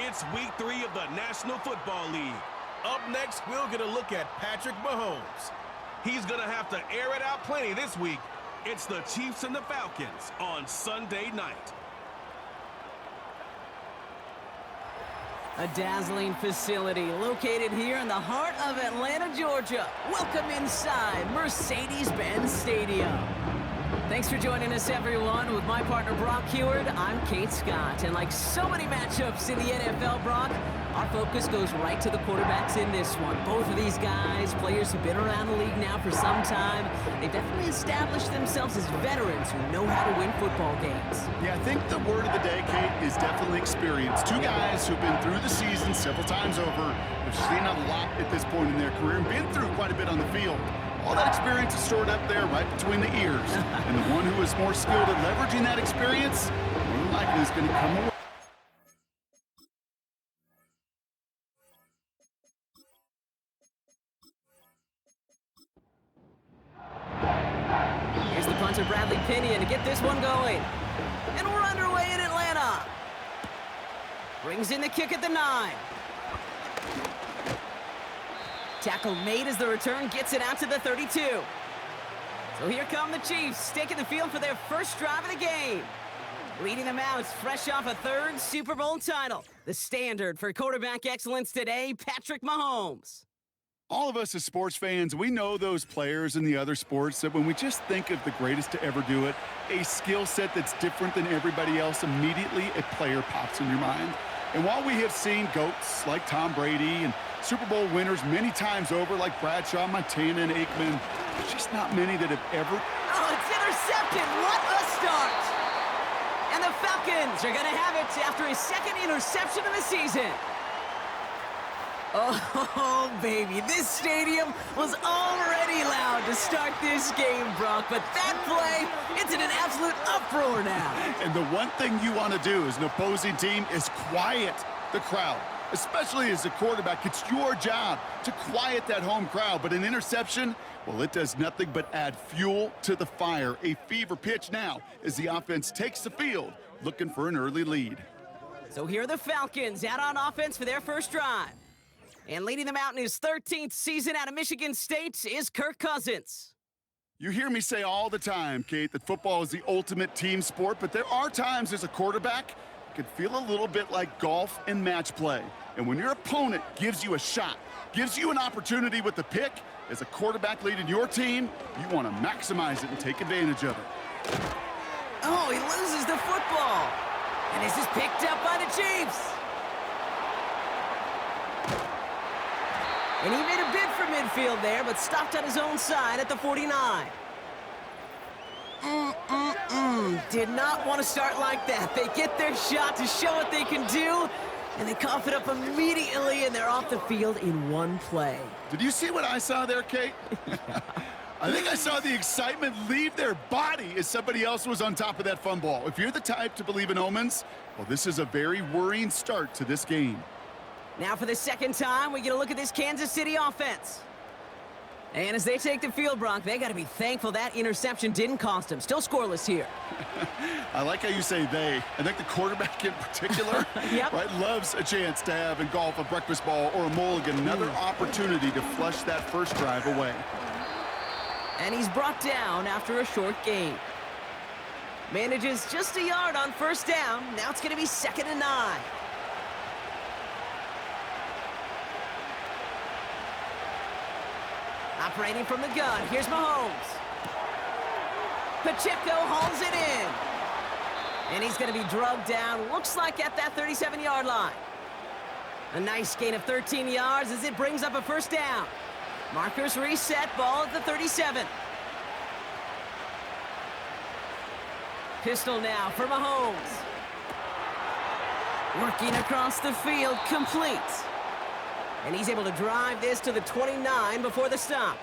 It's week 3 of the National Football League. Up next, we'll get a look at Patrick Mahomes. He's going to have to air it out plenty this week. It's the Chiefs and the Falcons on Sunday night. A dazzling facility located here in the heart of Atlanta, Georgia. Welcome inside Mercedes-Benz Stadium. Thanks for joining us, everyone. With my partner, Brock Heward, I'm Kate Scott. And like so many matchups in the NFL, Brock, our focus goes right to the quarterbacks in this one. Both of these guys, players who've been around the league now for some time, they've definitely established themselves as veterans who know how to win football games. Yeah, I think the word of the day, Kate, is definitely experience. Two guys who've been through the season several times over, have seen a lot at this point in their career, and been through quite a bit on the field. All that experience is stored up there right between the ears. And the one who is more skilled at leveraging that experience, more than likely is going to come away. Here's the punter, Bradley Pinion, to get this one going. And we're underway in Atlanta. Brings in the kick at the 9. Tackle made as the return gets it out to the 32. So here come the Chiefs, taking the field for their first drive of the game. Leading them out, fresh off a 3rd Super Bowl title. The standard for quarterback excellence today, Patrick Mahomes. All of us as sports fans, we know those players in the other sports that when we just think of the greatest to ever do it, a skill set that's different than everybody else, immediately a player pops in your mind. And while we have seen GOATs like Tom Brady and Super Bowl winners many times over like Bradshaw, Montana, and Aikman, there's just not many that have ever... Oh, it's intercepted. What a start. And the Falcons are going to have it after his 2nd interception of the season. Oh, baby, this stadium was already loud to start this game, Brock, but that play, it's in an absolute uproar now. And the one thing you want to do as an opposing team is quiet the crowd, especially as a quarterback. It's your job to quiet that home crowd, but an interception, well, it does nothing but add fuel to the fire. A fever pitch now as the offense takes the field, looking for an early lead. So here are the Falcons out on offense for their first drive. And leading them out in his 13th season out of Michigan State is Kirk Cousins. You hear me say all the time, Kate, that football is the ultimate team sport, but there are times as a quarterback it can feel a little bit like golf and match play. And when your opponent gives you a shot, gives you an opportunity with the pick, as a quarterback leading your team, you want to maximize it and take advantage of it. Oh, he loses the football. And this is picked up by the Chiefs. And he made a bid for midfield there, but stopped on his own side at the 49. Did not want to start like that. They get their shot to show what they can do, and they cough it up immediately, and they're off the field in one play. Did you see what I saw there, Kate? I think I saw the excitement leave their body as somebody else was on top of that fun ball. If you're the type to believe in omens, well, this is a very worrying start to this game. Now for the 2nd time, we get a look at this Kansas City offense. And as they take the field, Brock, they got to be thankful that interception didn't cost them. Still scoreless here. I like how you say they. I think the quarterback in particular Yep. right, loves a chance to have in golf a breakfast ball or a mulligan, another opportunity to flush that first drive away. And he's brought down after a short gain. Manages just a yard on first down. Now it's going to be 2nd and 9. Operating from the gun, here's Mahomes. Pacheco hauls it in. And he's going to be drugged down, looks like at that 37-yard line. A nice gain of 13 yards as it brings up a first down. Markers reset, ball at the 37. Pistol now for Mahomes. Working across the field, complete. And he's able to drive this to the 29 before the stop.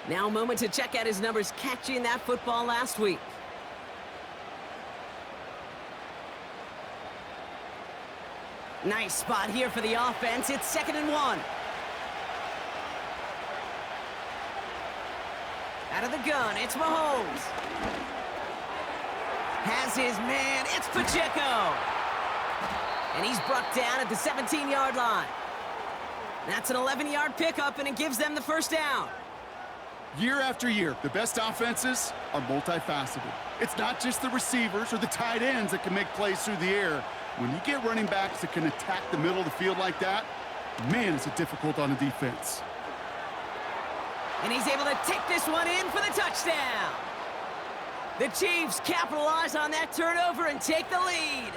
Now a moment to check out his numbers catching that football last week. Nice spot here for the offense. It's 2nd and 1. Out of the gun, it's Mahomes. Has his man, it's Pacheco. And he's He's brought down at the 17-yard line. That's an 11-yard pickup, and it gives them the first down. Year after year, the best offenses are multifaceted. It's not just the receivers or the tight ends that can make plays through the air. When you get running backs that can attack the middle of the field like that, man, is it difficult on a defense. And he's able to take this one in for the touchdown. The Chiefs capitalize on that turnover and take the lead.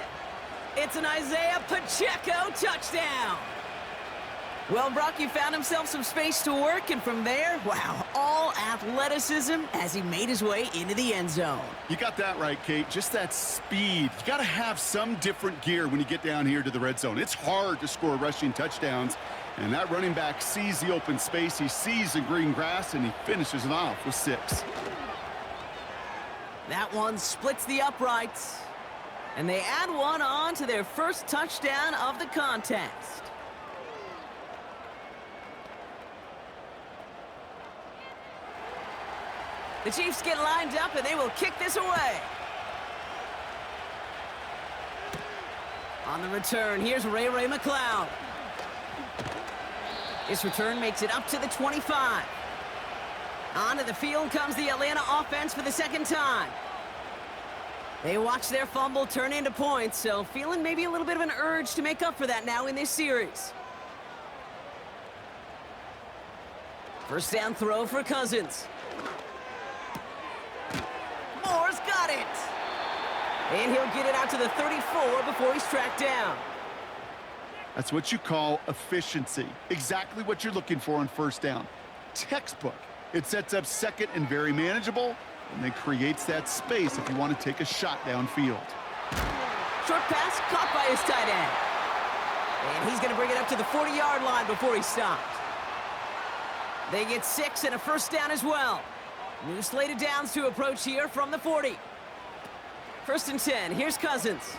It's an Isaiah Pacheco touchdown. Well, Brock, he found himself some space to work, and from there, wow, all athleticism as he made his way into the end zone. You got that right, Kate. Just that speed. You got to have some different gear when you get down here to the red zone. It's hard to score rushing touchdowns, and that running back sees the open space, he sees the green grass, and he finishes it off with 6. That one splits the uprights, and they add one on to their first touchdown of the contest. The Chiefs get lined up, and they will kick this away. On the return, here's Ray McCloud. This return makes it up to the 25. Onto the field comes the Atlanta offense for the second time. They watch their fumble turn into points, so feeling maybe a little bit of an urge to make up for that now in this series. First down throw for Cousins. Moore's got it. And he'll get it out to the 34 before he's tracked down. That's what you call efficiency. Exactly what you're looking for on first down. Textbook. It sets up second and very manageable, and then creates that space if you want to take a shot downfield. Short pass caught by his tight end. And he's going to bring it up to the 40-yard line before he stopped. They get 6 and a first down as well. New slate of downs to approach here from the 40. First and 10. Here's Cousins.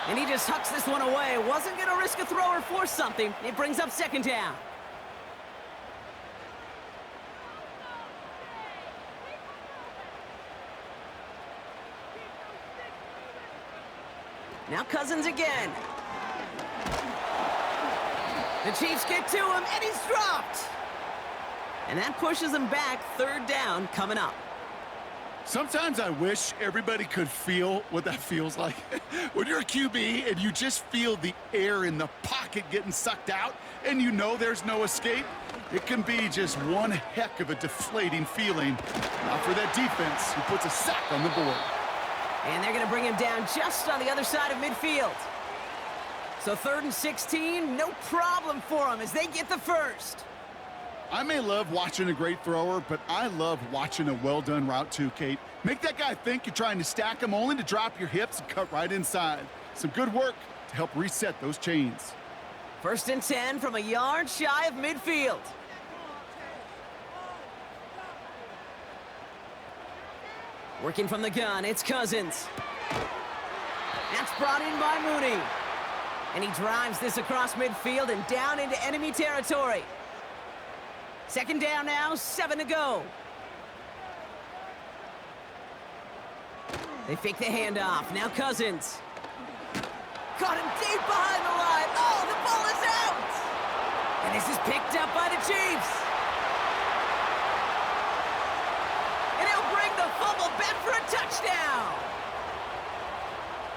And he just hucks this one away. Wasn't going to risk a throw or force something. It brings up second down. Now Cousins again. The Chiefs get to him, and he's dropped. And that pushes him back. Third down coming up. Sometimes I wish everybody could feel what that feels like. When you're a QB and you just feel the air in the pocket getting sucked out and you know there's no escape, it can be just one heck of a deflating feeling. Not for that defense who puts a sack on the board. And they're going to bring him down just on the other side of midfield. So 3rd and 16, no problem for them as they get the first. I may love watching a great thrower, but I love watching a well-done route too, Kate. Make that guy think you're trying to stack him only to drop your hips and cut right inside. Some good work to help reset those chains. 1st and 10 from a yard shy of midfield. Working from the gun, it's Cousins. That's brought in by Mooney. And he drives this across midfield and down into enemy territory. Second down now, 7 to go. They fake the handoff. Now Cousins. Caught him deep behind the line. Oh, the ball is out! And this is picked up by the Chiefs. And he'll bring the fumble back for a touchdown.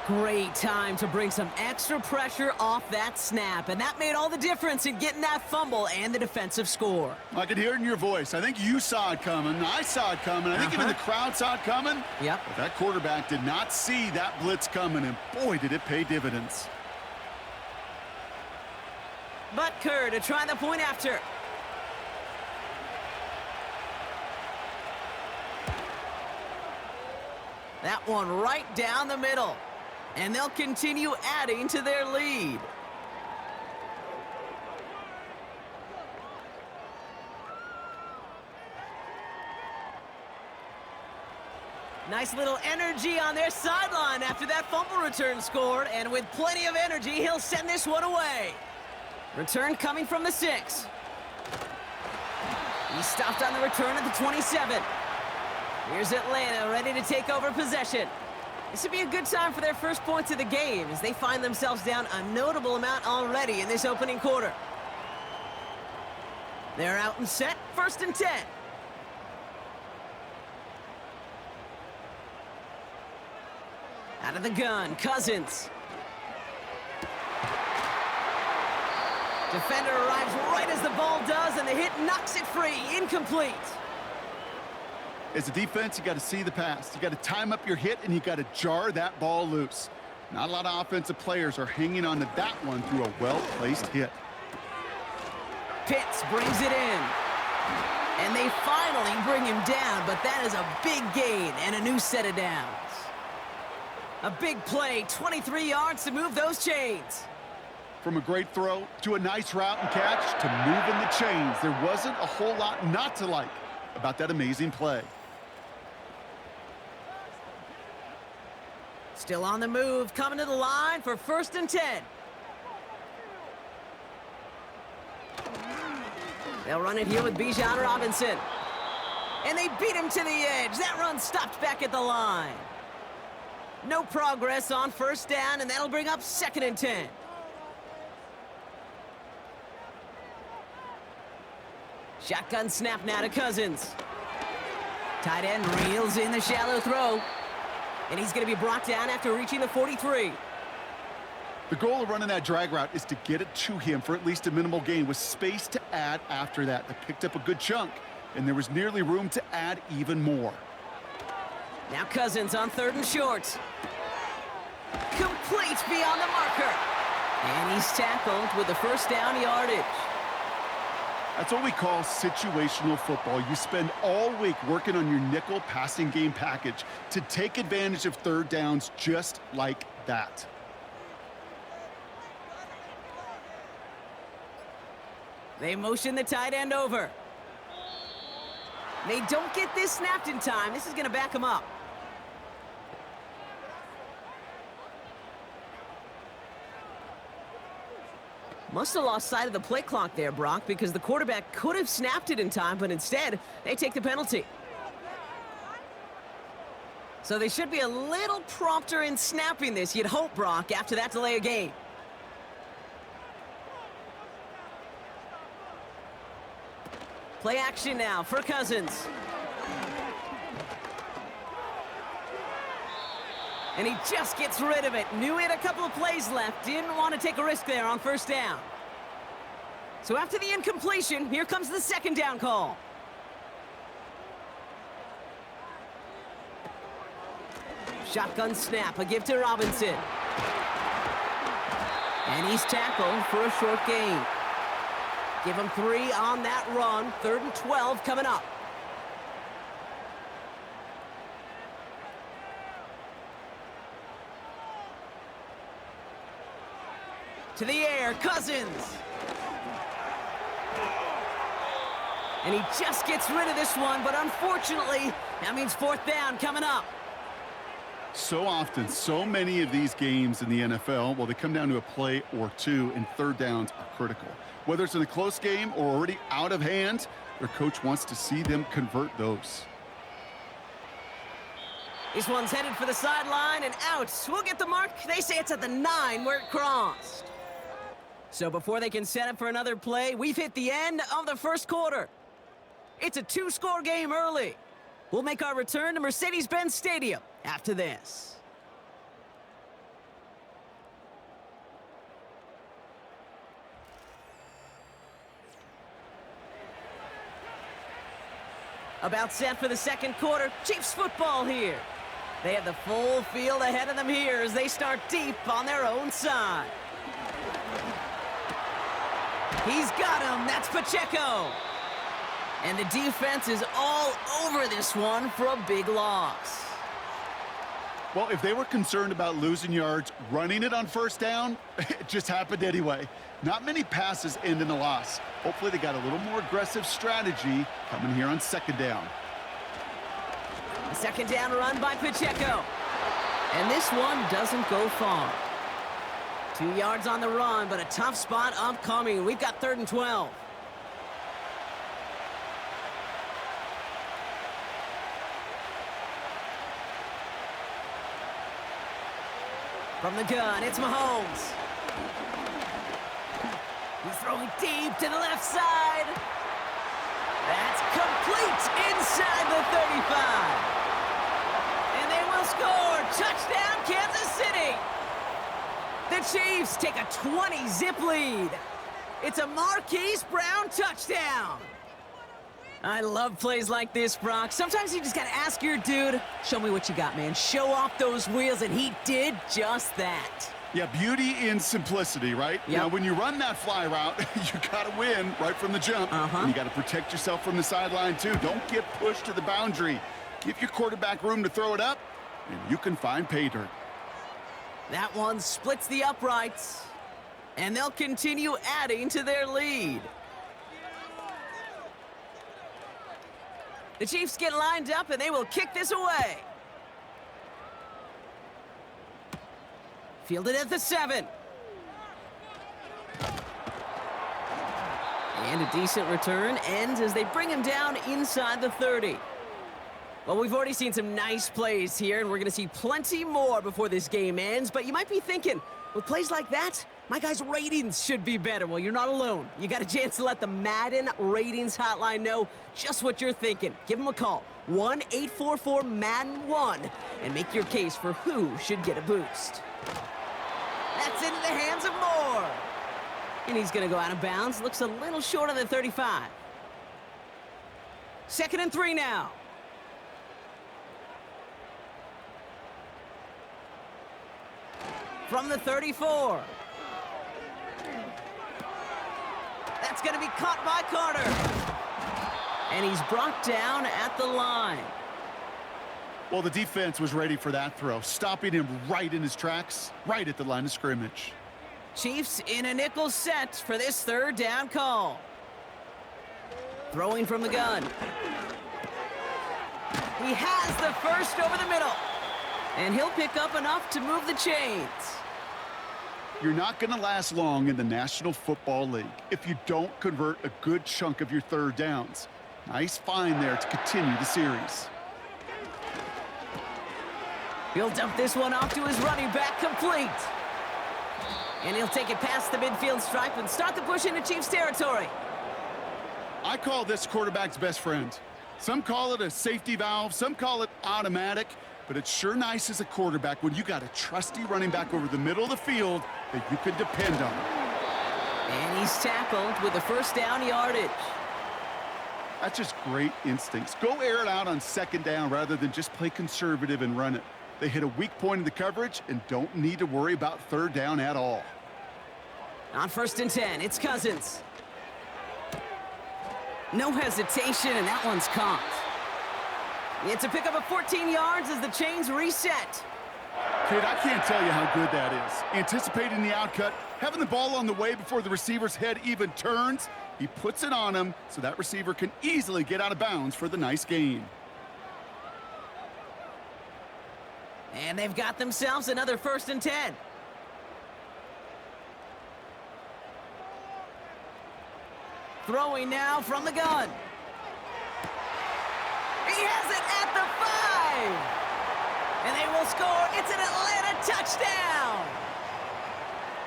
Great time to bring some extra pressure off that snap, and that made all the difference in getting that fumble and the defensive score. I could hear it in your voice. I think you saw it coming. I saw it coming. I think even the crowd saw it coming. Yep. But that quarterback did not see that blitz coming, and boy, did it pay dividends. Butker to try the point after. That one right down the middle. And they'll continue adding to their lead. Nice little energy on their sideline after that fumble return scored. And with plenty of energy, he'll send this one away. Return coming from the 6. He stopped on the return at the 27. Here's Atlanta ready to take over possession. This would be a good time for their first points of the game as they find themselves down a notable amount already in this opening quarter. They're out and set, 1st and 10. Out of the gun, Cousins. Defender arrives right as the ball does, and the hit knocks it free. Incomplete. As a defense, you got to see the pass. You got to time up your hit, and you got to jar that ball loose. Not a lot of offensive players are hanging on to that one through a well-placed hit. Pitts brings it in. And they finally bring him down, but that is a big gain and a new set of downs. A big play, 23 yards to move those chains. From a great throw to a nice route and catch to moving the chains, there wasn't a whole lot not to like about that amazing play. Still on the move, coming to the line for 1st and 10. They'll run it here with Bijan Robinson. And they beat him to the edge. That run stopped back at the line. No progress on 1st down, and that'll bring up 2nd and 10. Shotgun snap now to Cousins. Tight end reels in the shallow throw. And he's going to be brought down after reaching the 43. The goal of running that drag route is to get it to him for at least a minimal gain with space to add after that. They picked up a good chunk, and there was nearly room to add even more. Now Cousins on 3rd and short. Complete beyond the marker. And he's tackled with the 1st down yardage. That's what we call situational football. You spend all week working on your nickel passing game package to take advantage of 3rd downs just like that. They motion the tight end over. They don't get this snapped in time. This is going to back them up. Must have lost sight of the play clock there, Brock, because the quarterback could have snapped it in time, but instead, they take the penalty. So they should be a little prompter in snapping this, you'd hope, Brock, after that delay of game. Play action now for Cousins. And he just gets rid of it. Knew he had a couple of plays left. Didn't want to take a risk there on 1st down. So after the incompletion, here comes the 2nd down call. Shotgun snap, a give to Robinson. And he's tackled for a short gain. Give him 3 on that run. 3rd and 12 coming up. To the air, Cousins. And he just gets rid of this one, but unfortunately, that means 4th down coming up. So often, so many of these games in the NFL, well, they come down to a play or two, and 3rd downs are critical. Whether it's in a close game or already out of hand, their coach wants to see them convert those. This one's headed for the sideline and out. We'll get the mark. They say it's at the 9 where it crossed. So before they can set up for another play, we've hit the end of the 1st quarter. It's a 2-score game early. We'll make our return to Mercedes-Benz Stadium after this. About set for the 2nd quarter. Chiefs football here. They have the full field ahead of them here as they start deep on their own side. He's got him. That's Pacheco. And the defense is all over this one for a big loss. Well, if they were concerned about losing yards, running it on 1st down, it just happened anyway. Not many passes end in a loss. Hopefully they got a little more aggressive strategy coming here on 2nd down. A 2nd down run by Pacheco. And this one doesn't go far. 2 yards on the run, but a tough spot upcoming. We've got 3rd and 12. From the gun, it's Mahomes. He's throwing deep to the left side. That's complete inside the 35. And they will score. Touchdown, Kansas City. The Chiefs take a 20-zip lead. It's a Marquise Brown touchdown. I love plays like this, Brock. Sometimes you just got to ask your dude, show me what you got, man. Show off those wheels, and he did just that. Yeah, beauty in simplicity, right? Yep. Now, when you run that fly route, you got to win right from the jump. And you got to protect yourself from the sideline, too. Don't get pushed to the boundary. Give your quarterback room to throw it up, and you can find pay dirt. That one splits the uprights, and they'll continue adding to their lead. The Chiefs get lined up, and they will kick this away. Fielded at the 7. And a decent return ends as they bring him down inside the 30. Well, we've already seen some nice plays here, and we're going to see plenty more before this game ends. But you might be thinking, with plays like that, my guys' ratings should be better. Well, you're not alone. You got a chance to let the Madden ratings hotline know just what you're thinking. Give them a call, 1-844-MADDEN-1, and make your case for who should get a boost. That's into the hands of Moore. And he's going to go out of bounds. Looks a little short of the 35. 2nd and 3 now. From the 34. That's going to be caught by Carter. And he's brought down at the line. Well, the defense was ready for that throw, stopping him right in his tracks, right at the line of scrimmage. Chiefs in a nickel set for this 3rd down call. Throwing from the gun. He has the first over the middle. And he'll pick up enough to move the chains. You're not going to last long in the National Football League if you don't convert a good chunk of your 3rd downs. Nice find there to continue the series. He'll dump this one off to his running back, complete. And he'll take it past the midfield stripe and start the push into Chiefs territory. I call this quarterback's best friend. Some call it a safety valve, some call it automatic, but it's sure nice as a quarterback when you got a trusty running back over the middle of the field that you can depend on. And he's tackled with the 1st down yardage. That's just great instincts. Go air it out on 2nd down rather than just play conservative and run it. They hit a weak point in the coverage and don't need to worry about 3rd down at all. On 1st and 10, it's Cousins. No hesitation, and that one's caught. It's a pickup of 14 yards as the chains reset. Kid, I can't tell you how good that is. Anticipating the outcut, having the ball on the way before the receiver's head even turns, he puts it on him so that receiver can easily get out of bounds for the nice gain. And they've got themselves another 1st and 10. Throwing now from the gun. He has it at the 5. And they will score. It's an Atlanta touchdown.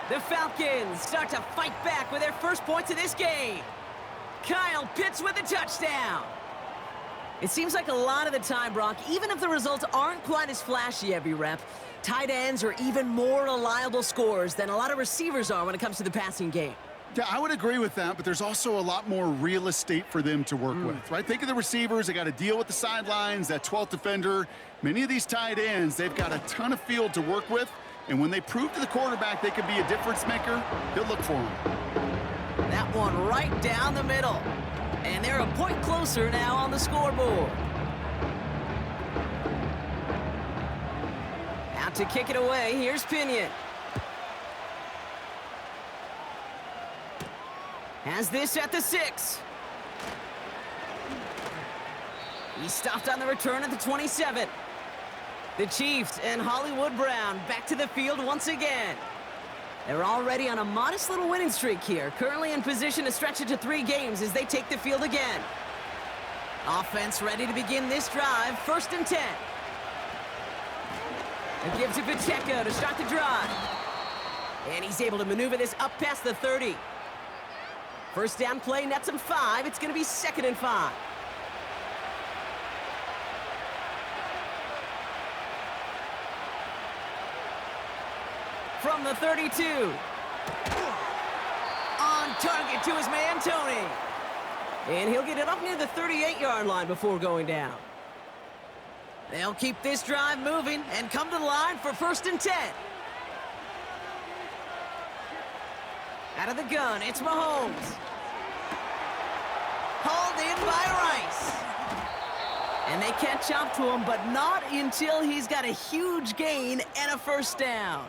The Falcons start to fight back with their first points of this game. Kyle Pitts with a touchdown. It seems like a lot of the time, Brock, even if the results aren't quite as flashy every rep, tight ends are even more reliable scorers than a lot of receivers are when it comes to the passing game. Yeah, I would agree with that, but there's also a lot more real estate for them to work with, right? Think of the receivers. They got to deal with the sidelines, that 12th defender. Many of these tight ends, they've got a ton of field to work with, and when they prove to the quarterback they can be a difference maker, he'll look for them. That one right down the middle. And they're a point closer now on the scoreboard. Out to kick it away, here's Pinion. Has this at the 6. He stopped on the return at the 27. The Chiefs and Hollywood Brown back to the field once again. They're already on a modest little winning streak here, currently in position to stretch it to 3 games as they take the field again. Offense ready to begin this drive, 1st and 10. And gives it Pacheco to start the drive. And he's able to maneuver this up past the 30. First down play nets him 5. It's going to be 2nd and 5. From the 32. On target to his man, Tony. And he'll get it up near the 38-yard line before going down. They'll keep this drive moving and come to the line for 1st and 10. Out of the gun, it's Mahomes. Hauled in by Rice. And they catch up to him, but not until he's got a huge gain and a 1st down.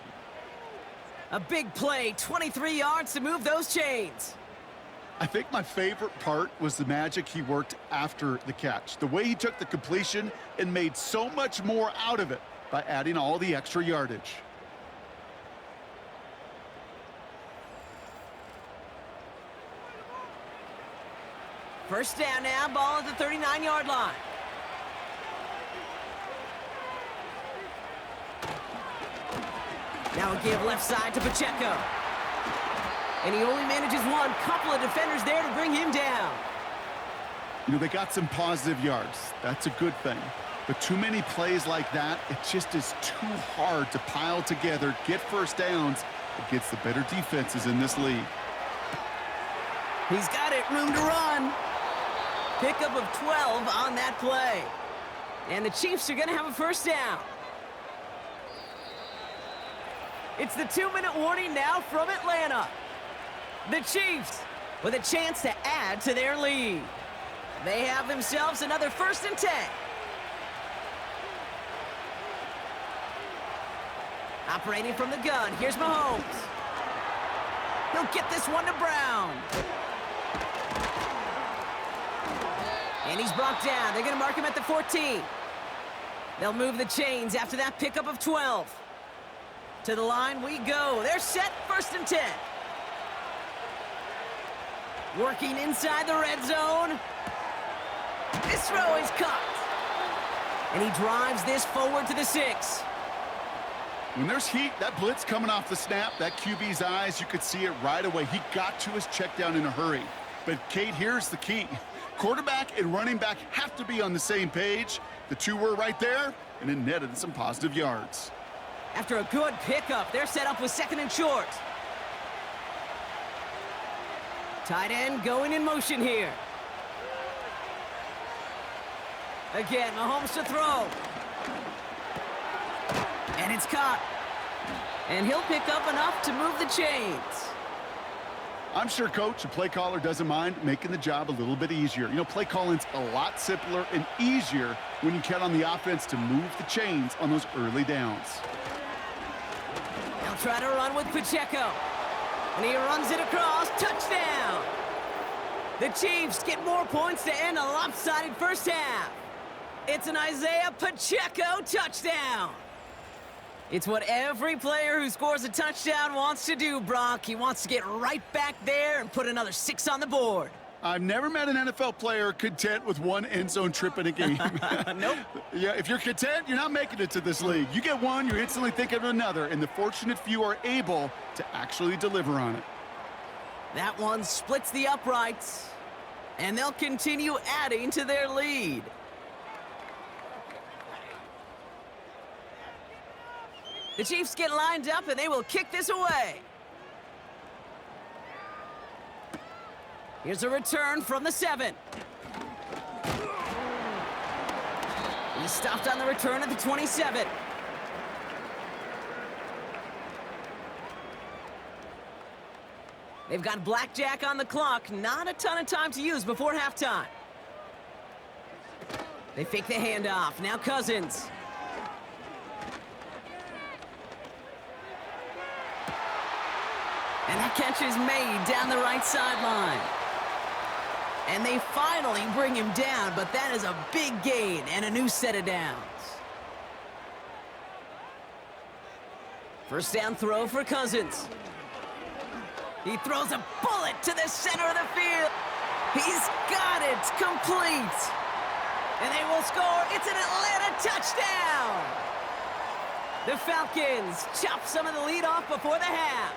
A big play, 23 yards to move those chains. I think my favorite part was the magic he worked after the catch. The way he took the completion and made so much more out of it by adding all the extra yardage. First down now, ball at the 39-yard line. Now a give left side to Pacheco. And he only manages one. Couple of defenders there to bring him down. You know, they got some positive yards. That's a good thing. But too many plays like that, it just is too hard to pile together, get 1st downs against the better defenses in this league. He's got it, room to run. Pickup of 12 on that play. And the Chiefs are going to have a 1st down. It's the 2-minute warning now from Atlanta. The Chiefs with a chance to add to their lead. They have themselves another 1st and 10. Operating from the gun, here's Mahomes. He'll get this one to Brown. And he's brought down. They're going to mark him at the 14. They'll move the chains after that pickup of 12. To the line we go. They're set, 1st and 10. Working inside the red zone. This throw is caught. And he drives this forward to the 6. When there's heat, that blitz coming off the snap, that QB's eyes, you could see it right away. He got to his check down in a hurry. But, Kate, here's the key. Quarterback and running back have to be on the same page. The two were right there, and it netted some positive yards. After a good pickup, they're set up with 2nd and short. Tight end going in motion here. Again, Mahomes to throw. And it's caught. And he'll pick up enough to move the chains. I'm sure, Coach, the play caller doesn't mind making the job a little bit easier. You know, play calling's a lot simpler and easier when you count on the offense to move the chains on those early downs. They'll try to run with Pacheco. And he runs it across. Touchdown! The Chiefs get more points to end a lopsided 1st half. It's an Isaiah Pacheco touchdown. It's what every player who scores a touchdown wants to do, Brock. He wants to get right back there and put another 6 on the board. I've never met an NFL player content with one end zone trip in a game. Nope. Yeah, if you're content, you're not making it to this league. You get one, you're instantly thinking of another, and the fortunate few are able to actually deliver on it. That one splits the uprights, and they'll continue adding to their lead. The Chiefs get lined up, and they will kick this away. Here's a return from the 7. He stopped on the return at the 27. They've got blackjack on the clock. Not a ton of time to use before halftime. They fake the handoff. Now Cousins. And that catch is made down the right sideline. And they finally bring him down, but that is a big gain and a new set of downs. First down throw for Cousins. He throws a bullet to the center of the field. He's got it complete. And they will score. It's an Atlanta touchdown. The Falcons chop some of the lead off before the half.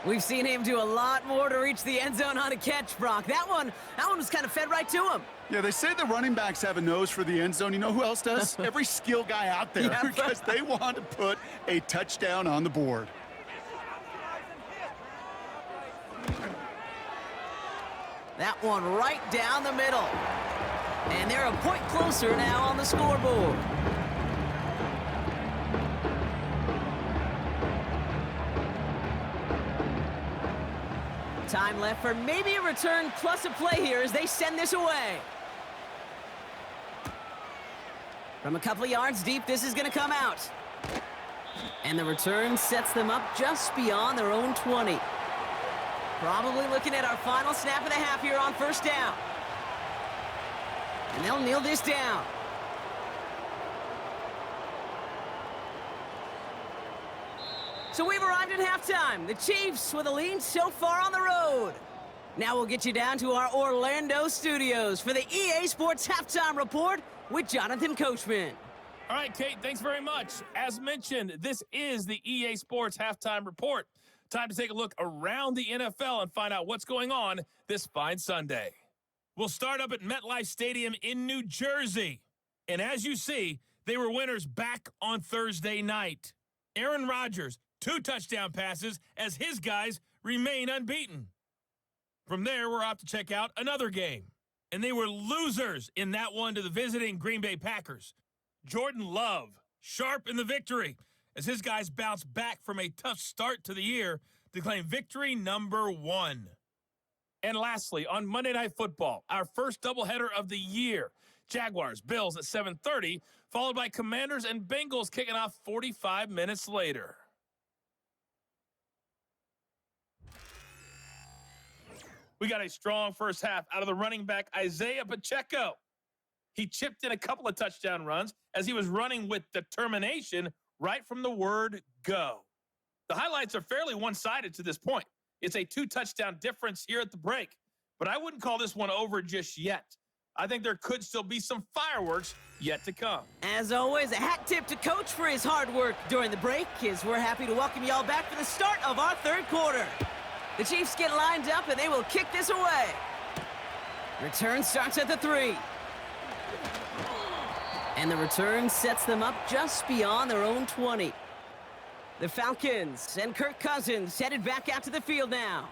We've seen him do a lot more to reach the end zone on a catch, Brock. That one was kind of fed right to him. Yeah, they say the running backs have a nose for the end zone. You know who else does? Every skill guy out there, Yeah. because they want to put a touchdown on the board. That one right down the middle. And they're a point closer now on the scoreboard. Time left for maybe a return plus a play here as they send this away. From a couple of yards deep, this is going to come out. And the return sets them up just beyond their own 20. Probably looking at our final snap of the half here on first down. And they'll kneel this down. So we've arrived at halftime. The Chiefs with a lead so far on the road. Now we'll get you down to our Orlando studios for the EA Sports Halftime Report with Jonathan Coachman. All right, Kate, thanks very much. As mentioned, this is the EA Sports Halftime Report. Time to take a look around the NFL and find out what's going on this fine Sunday. We'll start up at MetLife Stadium in New Jersey. And as you see, they were winners back on Thursday night. Aaron Rodgers, 2 touchdown passes as his guys remain unbeaten. From there, we're off to check out another game. And they were losers in that one to the visiting Green Bay Packers. Jordan Love, sharp in the victory, as his guys bounced back from a tough start to the year to claim victory number 1. And lastly, on Monday Night Football, our first doubleheader of the year, Jaguars, Bills at 7:30, followed by Commanders and Bengals kicking off 45 minutes later. We got a strong first half out of the running back, Isaiah Pacheco. He chipped in a couple of touchdown runs as he was running with determination right from the word go. The highlights are fairly one-sided to this point. It's a 2-touchdown difference here at the break, but I wouldn't call this one over just yet. I think there could still be some fireworks yet to come. As always, a hat tip to Coach for his hard work during the break, as we're happy to welcome y'all back for the start of our third quarter. The Chiefs get lined up, and they will kick this away. Return starts at the 3. And the return sets them up just beyond their own 20. The Falcons and Kirk Cousins headed back out to the field now.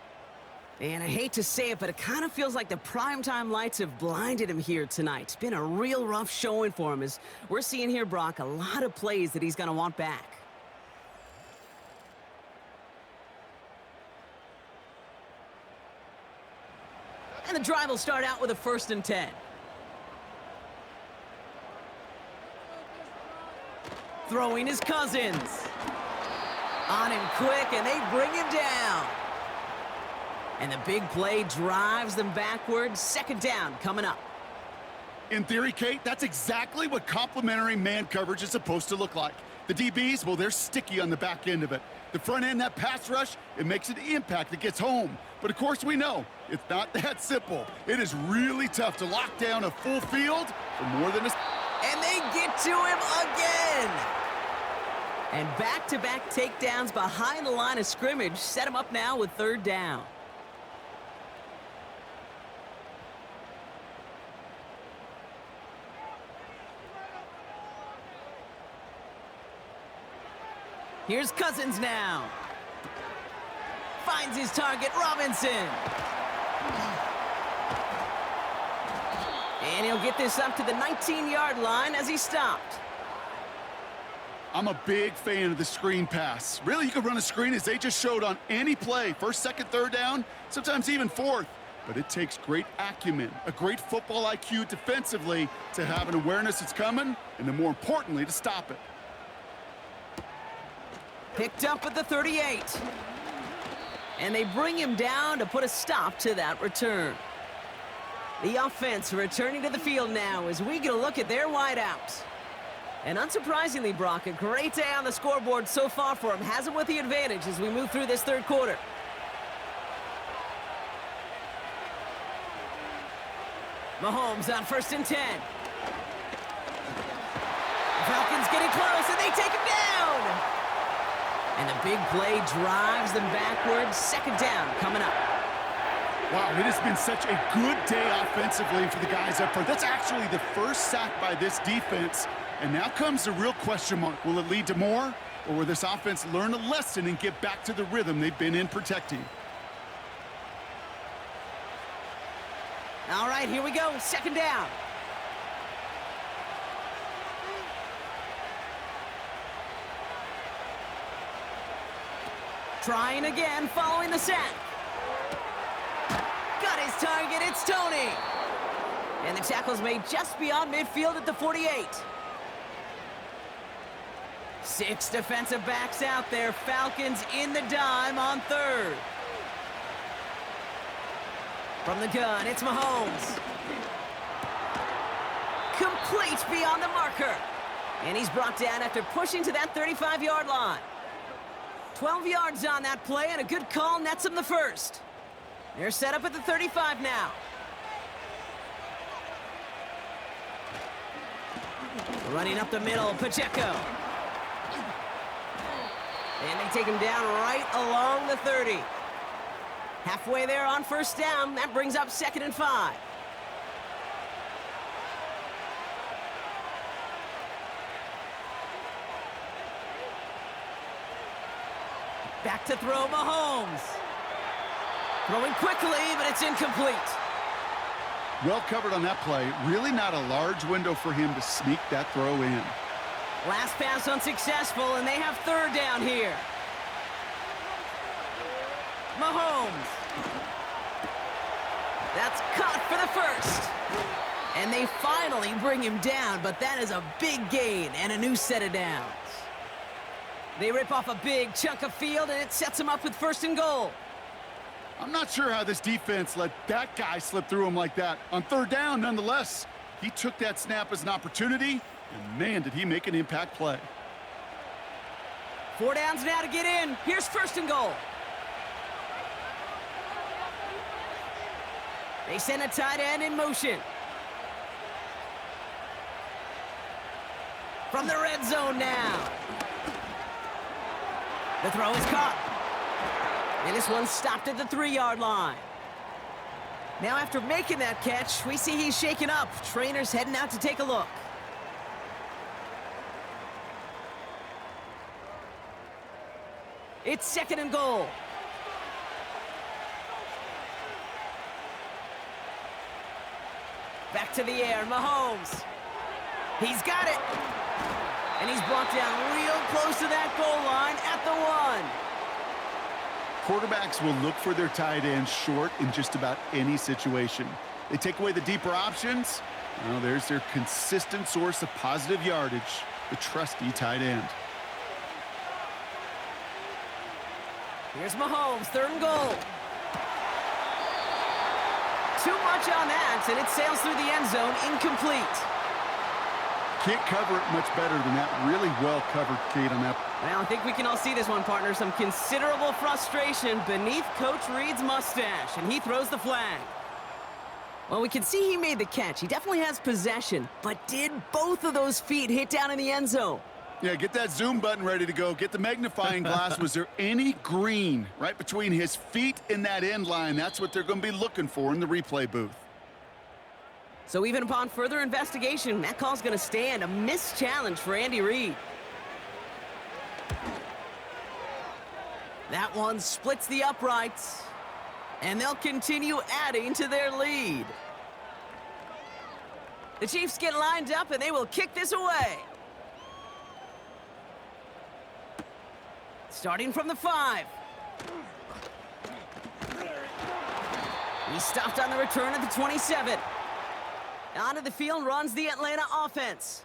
And I hate to say it, but it kind of feels like the primetime lights have blinded him here tonight. It's been a real rough showing for him, as we're seeing here, Brock, a lot of plays that he's going to want back. And the drive will start out with a 1st and 10. Throwing his Cousins. On him quick, and they bring him down. And the big play drives them backwards. 2nd down coming up. In theory, Kate, that's exactly what complementary man coverage is supposed to look like. The DBs, well, they're sticky on the back end of it. The front end, that pass rush, it makes an impact that gets home. But of course we know it's not that simple. It is really tough to lock down a full field for more than a... And they get to him again. And back-to-back takedowns behind the line of scrimmage set him up now with 3rd down. Here's Cousins now. Finds his target, Robinson. And he'll get this up to the 19-yard line as he stopped. I'm a big fan of the screen pass. Really, you can run a screen as they just showed on any play. 1st, 2nd, 3rd down, sometimes even 4th. But it takes great acumen, a great football IQ defensively to have an awareness it's coming, and then more importantly, to stop it. Picked up at the 38. And they bring him down to put a stop to that return. The offense returning to the field now as we get a look at their wideouts. And unsurprisingly, Brock, a great day on the scoreboard so far for him. Has him with the advantage as we move through this 3rd quarter. Mahomes on 1st and 10. Falcons getting close, and they take him down. And the big play drives them backwards. Second down coming up. Wow, it has been such a good day offensively for the guys up front. That's actually the first sack by this defense. And now comes the real question mark. Will it lead to more? Or will this offense learn a lesson and get back to the rhythm they've been in protecting? All right, here we go. Second down. Trying again, following the sack. Got his target, it's Tony. And the tackle's made just beyond midfield at the 48. 6 defensive backs out there. Falcons in the dime on third. From the gun, it's Mahomes. Complete beyond the marker. And he's brought down after pushing to that 35-yard line. 12 yards on that play, and a good call nets him the first. They're set up at the 35 now. Running up the middle, Pacheco. And they take him down right along the 30. Halfway there on first down. That brings up 2nd and 5. Back to throw, Mahomes. Throwing quickly, but it's incomplete. Well covered on that play. Really not a large window for him to sneak that throw in. Last pass unsuccessful, and they have third down here. Mahomes. That's caught for the first. And they finally bring him down, but that is a big gain and a new set of downs. They rip off a big chunk of field, and it sets them up with 1st and goal. I'm not sure how this defense let that guy slip through him like that. On third down, nonetheless, he took that snap as an opportunity, and man, did he make an impact play. 4 downs now to get in. Here's 1st and goal. They send a tight end in motion. From the red zone now. The throw is caught. And this one's stopped at the 3-yard line. Now after making that catch, we see he's shaken up. Trainer's heading out to take a look. It's 2nd and goal. Back to the air, Mahomes. He's got it. And he's brought down real close to that goal line at the 1. Quarterbacks will look for their tight ends short in just about any situation. They take away the deeper options. Well, there's their consistent source of positive yardage, the trusty tight end. Here's Mahomes, 3rd and goal. Too much on that, and it sails through the end zone, incomplete. Can't cover it much better than that. Really well covered, Kate, on that. Well, I think we can all see this one, partner. Some considerable frustration beneath Coach Reed's mustache, and he throws the flag. Well, we can see he made the catch. He definitely has possession, but did both of those feet hit down in the end zone? Yeah, get that zoom button ready to go. Get the magnifying glass. Was there any green right between his feet and that end line? That's what they're going to be looking for in the replay booth. So even upon further investigation, that call's going to stand. A missed challenge for Andy Reid. That one splits the uprights, and they'll continue adding to their lead. The Chiefs get lined up, and they will kick this away. Starting from the 5. He's stopped on the return at the 27. Onto the field runs the Atlanta offense.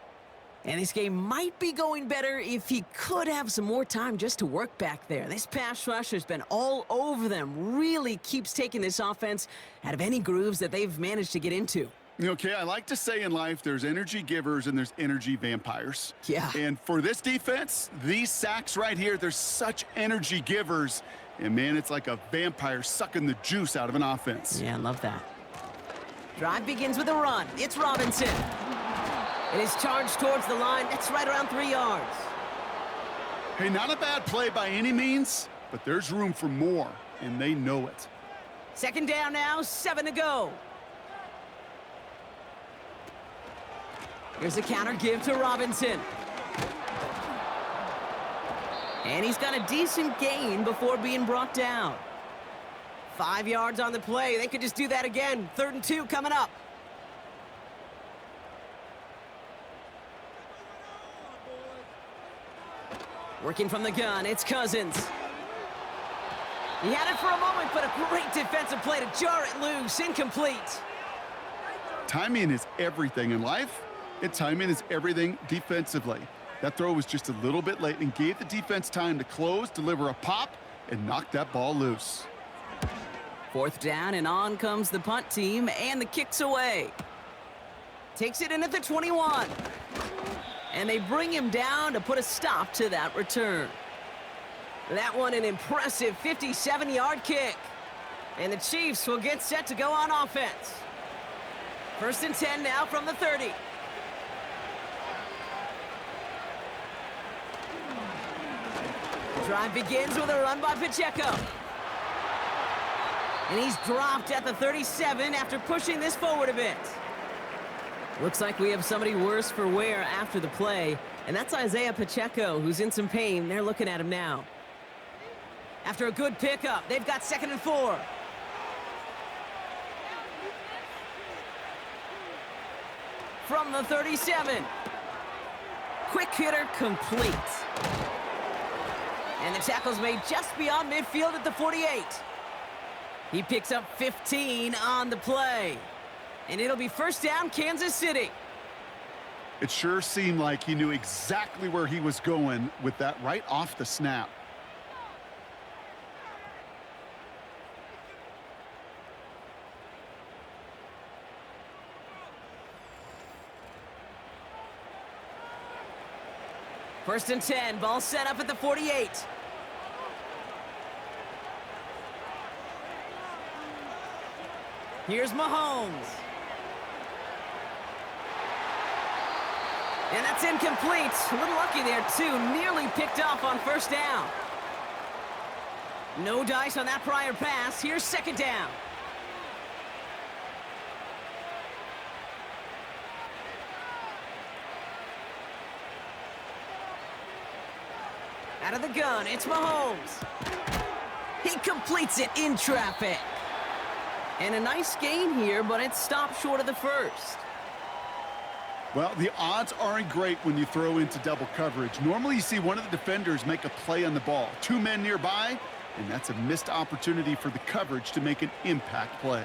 And this game might be going better if he could have some more time just to work back there. This pass rush has been all over them. Really keeps taking this offense out of any grooves that they've managed to get into. Okay, I like to say in life there's energy givers and there's energy vampires. Yeah. And for this defense, these sacks right here, they're such energy givers. And, man, it's like a vampire sucking the juice out of an offense. Yeah, I love that. Drive begins with a run. It's Robinson. It is charged towards the line. That's right around 3 yards. Hey, not a bad play by any means, but there's room for more, and they know it. Second down now, 7 to go. Here's a counter give to Robinson. And he's got a decent gain before being brought down. 5 yards on the play. They could just do that again. 3rd and 2 coming up. Working from the gun, it's Cousins. He had it for a moment, but a great defensive play to jar it loose. Incomplete. Timing is everything in life, and timing is everything defensively. That throw was just a little bit late and gave the defense time to close, deliver a pop, and knock that ball loose. 4th down, and on comes the punt team, and the kick's away. Takes it in at the 21. And they bring him down to put a stop to that return. That one an impressive 57-yard kick. And the Chiefs will get set to go on offense. 1st and 10 now from the 30. Drive begins with a run by Pacheco. And he's dropped at the 37 after pushing this forward a bit. Looks like we have somebody worse for wear after the play, and that's Isaiah Pacheco, who's in some pain. They're looking at him now. After a good pickup, they've got 2nd and 4. From the 37. Quick hitter complete. And the tackle's made just beyond midfield at the 48. He picks up 15 on the play. And it'll be 1st down, Kansas City. It sure seemed like he knew exactly where he was going with that right off the snap. First and 10, ball set up at the 48. Here's Mahomes. And that's incomplete. A little lucky there, too. Nearly picked off on 1st down. No dice on that prior pass. Here's 2nd down. Out of the gun, it's Mahomes. He completes it in traffic. And a nice gain here, but it stopped short of the 1st. Well, the odds aren't great when you throw into double coverage. Normally you see one of the defenders make a play on the ball. 2 men nearby, and that's a missed opportunity for the coverage to make an impact play.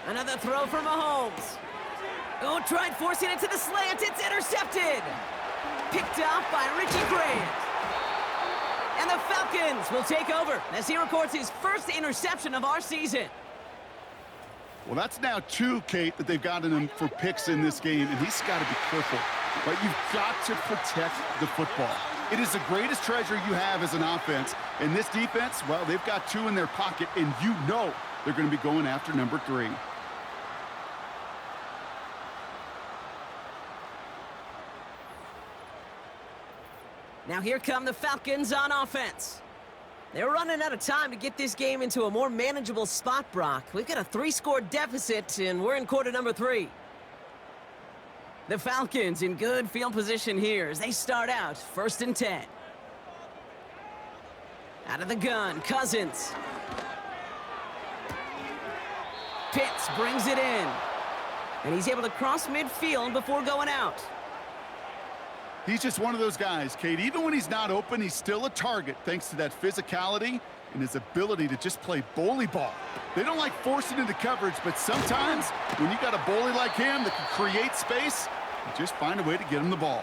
Another throw for Mahomes. Oh, tried forcing it to the slant. It's intercepted. Picked off by Richie Grant. And the Falcons will take over as he records his 1st interception of our season. Well, that's now 2, Kate, that they've gotten him for picks in this game, and he's got to be careful. But you've got to protect the football. It is the greatest treasure you have as an offense. And this defense, well, they've got 2 in their pocket, and you know they're going to be going after number 3. Now here come the Falcons on offense. They're running out of time to get this game into a more manageable spot, Brock. We've got a 3-score deficit, and we're in quarter number 3. The Falcons in good field position here as they start out 1st and 10. Out of the gun, Cousins. Pitts brings it in. And he's able to cross midfield before going out. He's just one of those guys, Kate. Even when he's not open, he's still a target thanks to that physicality and his ability to just play bully ball. They don't like forcing into coverage, but sometimes when you got a bully like him that can create space, you just find a way to get him the ball.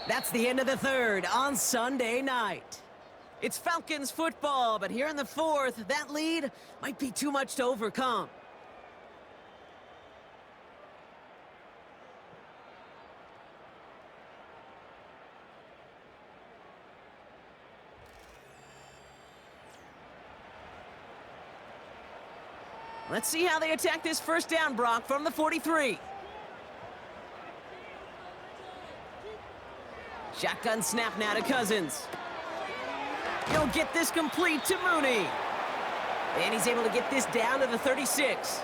That's the end of the 3rd on Sunday night. It's Falcons football, but here in the 4th, that lead might be too much to overcome. Let's see how they attack this 1st down, Brock, from the 43. Shotgun snap now to Cousins. He'll get this complete to Mooney. And he's able to get this down to the 36.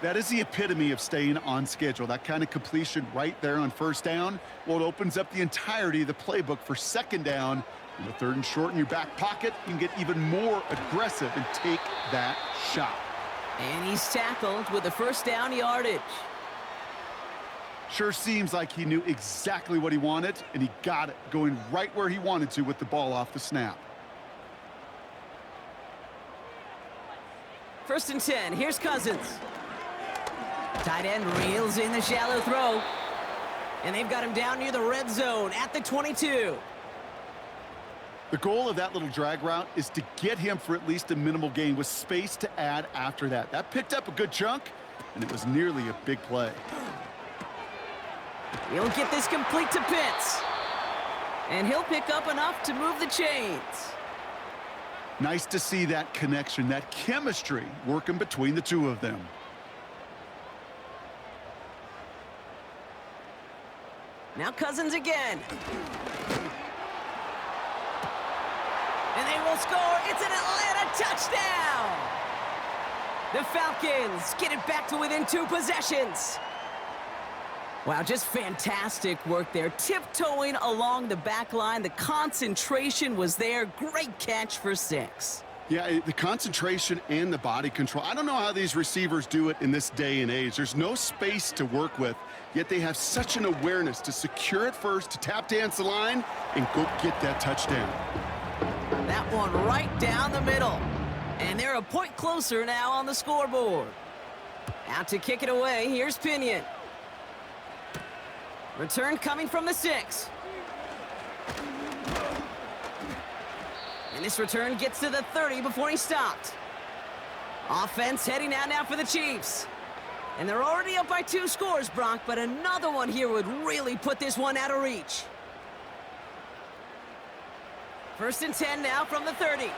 That is the epitome of staying on schedule. That kind of completion right there on first down. Well, it opens up the entirety of the playbook for second down. In the third and short in your back pocket, you can get even more aggressive and take that shot. And he's tackled with the first down yardage. Sure seems like he knew exactly what he wanted, and he got it, going right where he wanted to with the ball off the snap. First and 10, here's Cousins. Tight end reels in the shallow throw. And they've got him down near the red zone at the 22. The goal of that little drag route is to get him for at least a minimal gain with space to add after that. That picked up a good chunk, and it was nearly a big play. He'll get this complete to Pitts. And he'll pick up enough to move the chains. Nice to see that connection, that chemistry working between the two of them. Now Cousins again. And they will score. It's an Atlanta touchdown. The Falcons get it back to within 2 possessions. Wow, just fantastic work there. Tiptoeing along the back line. The concentration was there. Great catch for 6. Yeah, the concentration and the body control. I don't know how these receivers do it in this day and age. There's no space to work with, yet they have such an awareness to secure it first, to tap dance the line, and go get that touchdown. That one right down the middle. And they're a point closer now on the scoreboard. Out to kick it away, here's Pinion. Return coming from the 6. And this return gets to the 30 before he stopped. Offense heading out now for the Chiefs. And they're already up by 2 scores, Brock, but another one here would really put this one out of reach. First and 10 now from the 30.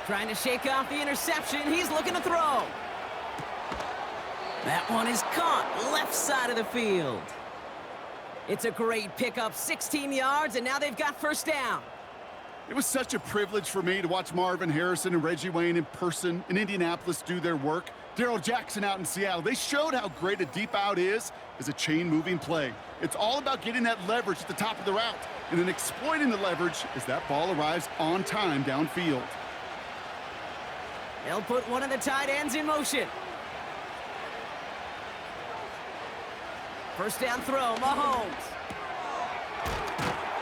Trying to shake off the interception. He's looking to throw. That one is caught left side of the field. It's a great pickup, 16 yards, and now they've got first down. It was such a privilege for me to watch Marvin Harrison and Reggie Wayne in person in Indianapolis do their work. Darrell Jackson out in Seattle. They showed how great a deep out is as a chain-moving play. It's all about getting that leverage at the top of the route and then exploiting the leverage as that ball arrives on time downfield. They'll put one of the tight ends in motion. First down throw, Mahomes.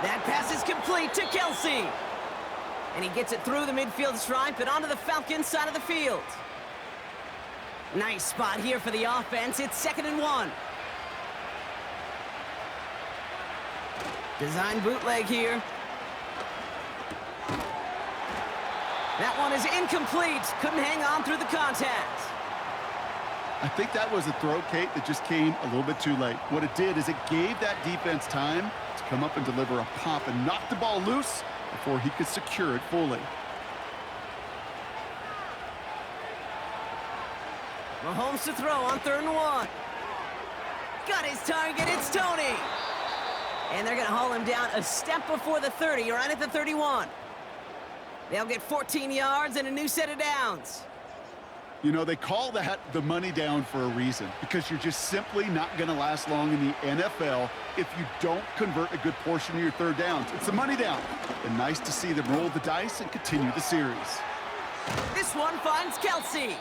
That pass is complete to Kelsey. And he gets it through the midfield stripe and onto the Falcons side of the field. Nice spot here for the offense. It's 2nd and 1. Design bootleg here. That one is incomplete. Couldn't hang on through the contact. I think that was a throw, Kate, that just came a little bit too late. What it did is it gave that defense time to come up and deliver a pop and knock the ball loose before he could secure it fully. Mahomes to throw on 3rd and 1. Got his target, it's Tony. And they're going to haul him down a step before the 30, right at the 31. They'll get 14 yards and a new set of downs. You know, they call that the money down for a reason, because you're just simply not going to last long in the NFL if you don't convert a good portion of your third downs. It's a money down. And nice to see them roll the dice and continue the series. This one finds Kelsey.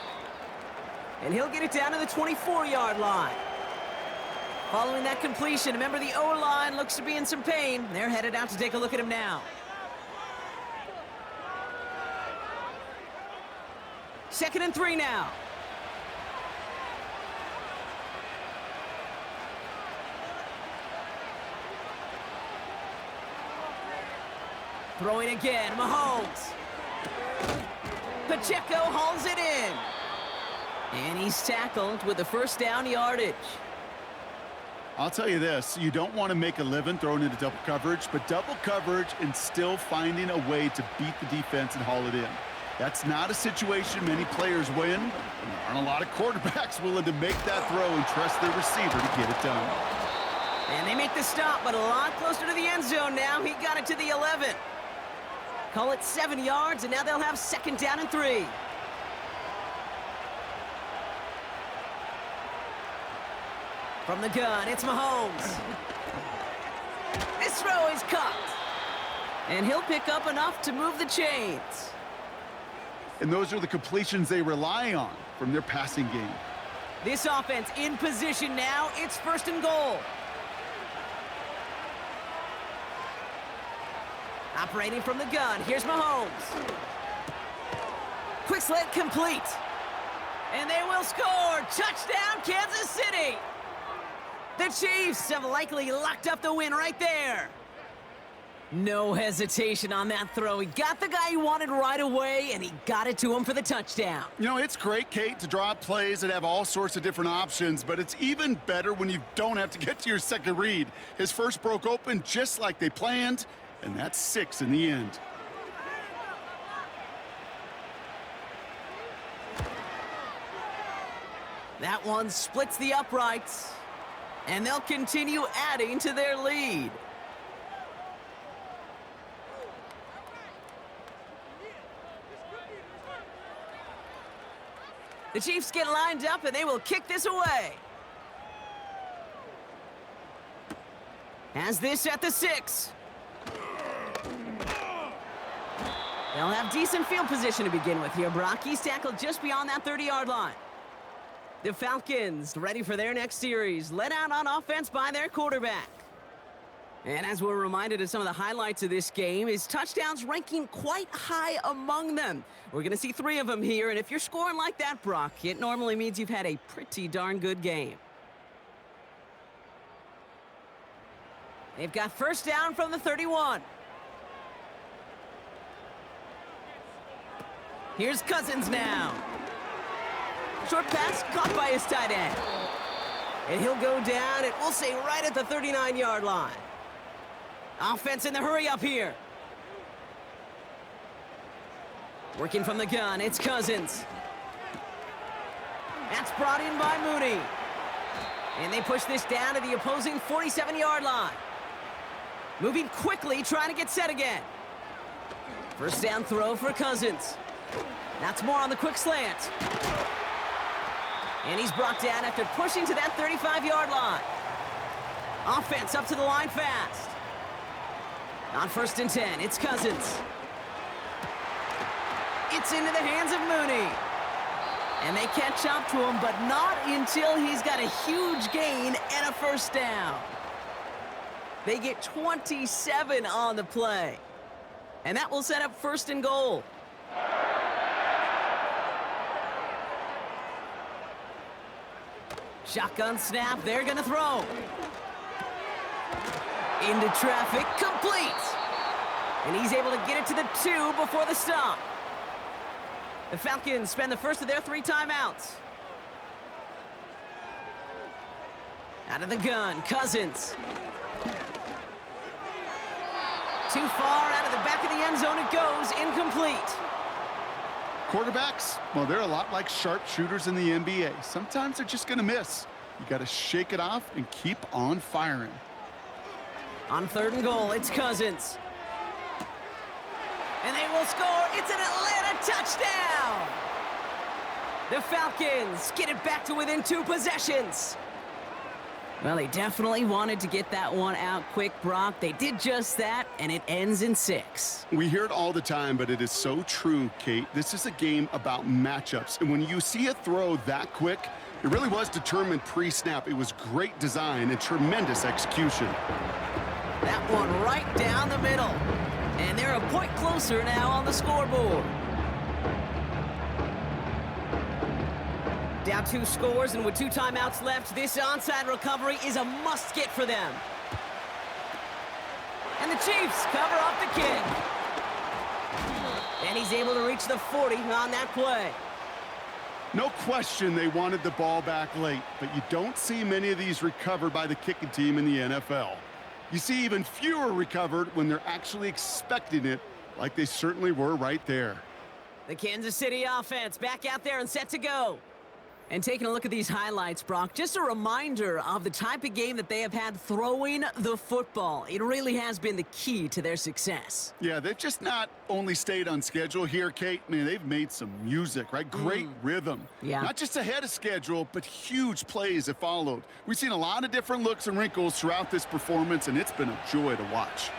And he'll get it down to the 24-yard line. Following that completion, remember the O-line looks to be in some pain. They're headed out to take a look at him now. 2nd and 3 now. Throwing again, Mahomes. Pacheco hauls it in. And he's tackled with the first down yardage. I'll tell you this, you don't want to make a living throwing into double coverage, but double coverage and still finding a way to beat the defense and haul it in. That's not a situation many players win. And there aren't a lot of quarterbacks willing to make that throw and trust their receiver to get it done. And they make the stop, but a lot closer to the end zone now. He got it to the 11. Call it 7 yards, and now they'll have 2nd down and 3. From the gun, it's Mahomes. This throw is caught. And he'll pick up enough to move the chains. And those are the completions they rely on from their passing game. This offense in position now. It's 1st and goal. Operating from the gun, here's Mahomes. Quick slant complete. And they will score. Touchdown, Kansas City. The Chiefs have likely locked up the win right there. No hesitation on that throw. He got the guy he wanted right away, and he got it to him for the touchdown. You know, it's great, Kate, to draw up plays that have all sorts of different options, but it's even better when you don't have to get to your second read. His first broke open just like they planned, and that's 6 in the end. That one splits the uprights, and they'll continue adding to their lead. The Chiefs get lined up, and they will kick this away. Has this at the 6. They'll have decent field position to begin with here, Brock. He's tackled just beyond that 30-yard line. The Falcons ready for their next series, led out on offense by their quarterback. And as we're reminded of some of the highlights of this game, his touchdowns ranking quite high among them. We're going to see 3 of them here, and if you're scoring like that, Brock, it normally means you've had a pretty darn good game. They've got 1st down from the 31. Here's Cousins now. Short pass caught by his tight end. And he'll go down, and we'll say right at the 39-yard line. Offense in the hurry up here. Working from the gun, it's Cousins. That's brought in by Mooney. And they push this down to the opposing 47-yard line. Moving quickly, trying to get set again. 1st down throw for Cousins. That's more on the quick slant. And he's brought down after pushing to that 35-yard line. Offense up to the line fast. On 1st and 10, it's Cousins. It's into the hands of Mooney. And they catch up to him, but not until he's got a huge gain and a 1st down. They get 27 on the play. And that will set up 1st and goal. Shotgun snap, they're gonna throw. Into traffic, complete. And he's able to get it to the 2 before the stop. The Falcons spend the first of their 3 timeouts. Out of the gun, Cousins. Too far out of the back of the end zone it goes, incomplete. Quarterbacks, well, they're a lot like sharpshooters in the NBA. Sometimes they're just going to miss. You got to shake it off and keep on firing. On 3rd and goal, it's Cousins. And they will score. It's an Atlanta touchdown. The Falcons get it back to within 2 possessions. Well, they definitely wanted to get that one out quick, Brock. They did just that, and it ends in 6. We hear it all the time, but it is so true, Kate. This is a game about matchups. And when you see a throw that quick, it really was determined pre-snap. It was great design and tremendous execution. That one right down the middle. And they're a point closer now on the scoreboard. Down 2 scores, and with 2 timeouts left, this onside recovery is a must-get for them. And the Chiefs cover up the kick. And he's able to reach the 40 on that play. No question they wanted the ball back late, but you don't see many of these recovered by the kicking team in the NFL. You see even fewer recovered when they're actually expecting it, like they certainly were right there. The Kansas City offense back out there and set to go. And taking a look at these highlights, Brock, just a reminder of the type of game that they have had throwing the football. It really has been the key to their success. Yeah, they've just not only stayed on schedule here, Kate. Man, they've made some music, right? Great rhythm. Yeah. Not just ahead of schedule, but huge plays have followed. We've seen a lot of different looks and wrinkles throughout this performance, and it's been a joy to watch.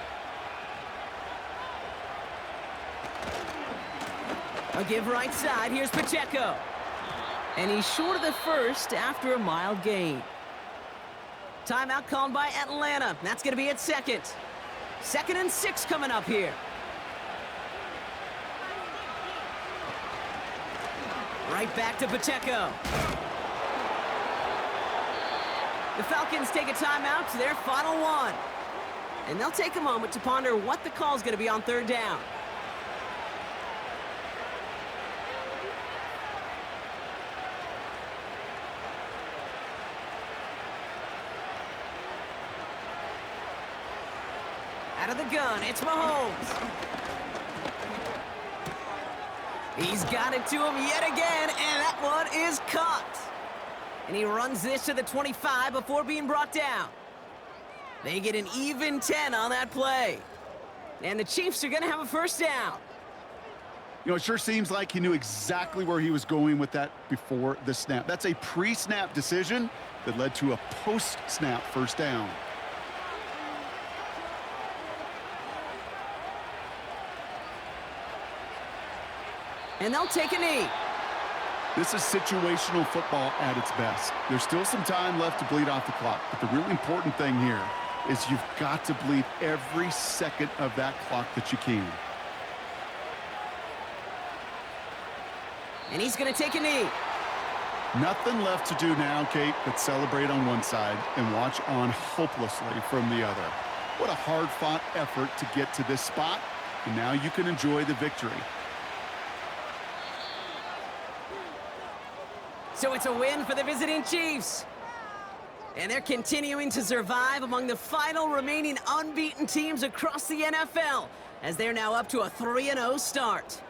A give right side. Here's Pacheco. And he's short of the first after a mild gain. Timeout called by Atlanta. That's going to be at second. 2nd and 6 coming up here. Right back to Pacheco. The Falcons take a timeout to their final one. And they'll take a moment to ponder what the call is going to be on 3rd down. Out of the gun, it's Mahomes. He's got it to him yet again, and that one is caught. And he runs this to the 25 before being brought down. They get an even 10 on that play. And the Chiefs are going to have a 1st down. You know, it sure seems like he knew exactly where he was going with that before the snap. That's a pre-snap decision that led to a post-snap 1st down. And they'll take a knee. This is situational football at its best. There's still some time left to bleed off the clock, but the really important thing here is you've got to bleed every second of that clock that you can. And he's going to take a knee. Nothing left to do now, Kate, but celebrate on one side and watch on hopelessly from the other. What a hard-fought effort to get to this spot, and now you can enjoy the victory. So it's a win for the visiting Chiefs. And they're continuing to survive among the final remaining unbeaten teams across the NFL, as they're now up to a 3-0 start.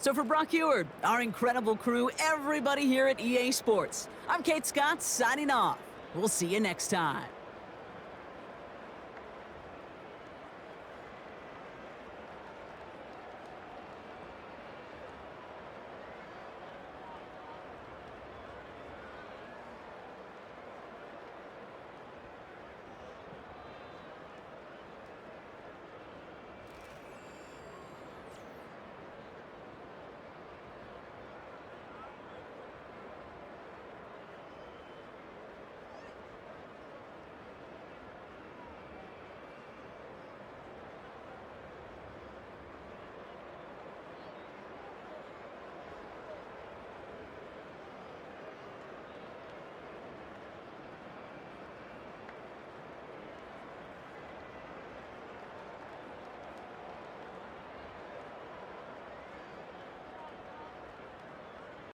So for Brock Eward, our incredible crew, everybody here at EA Sports, I'm Kate Scott signing off. We'll see you next time.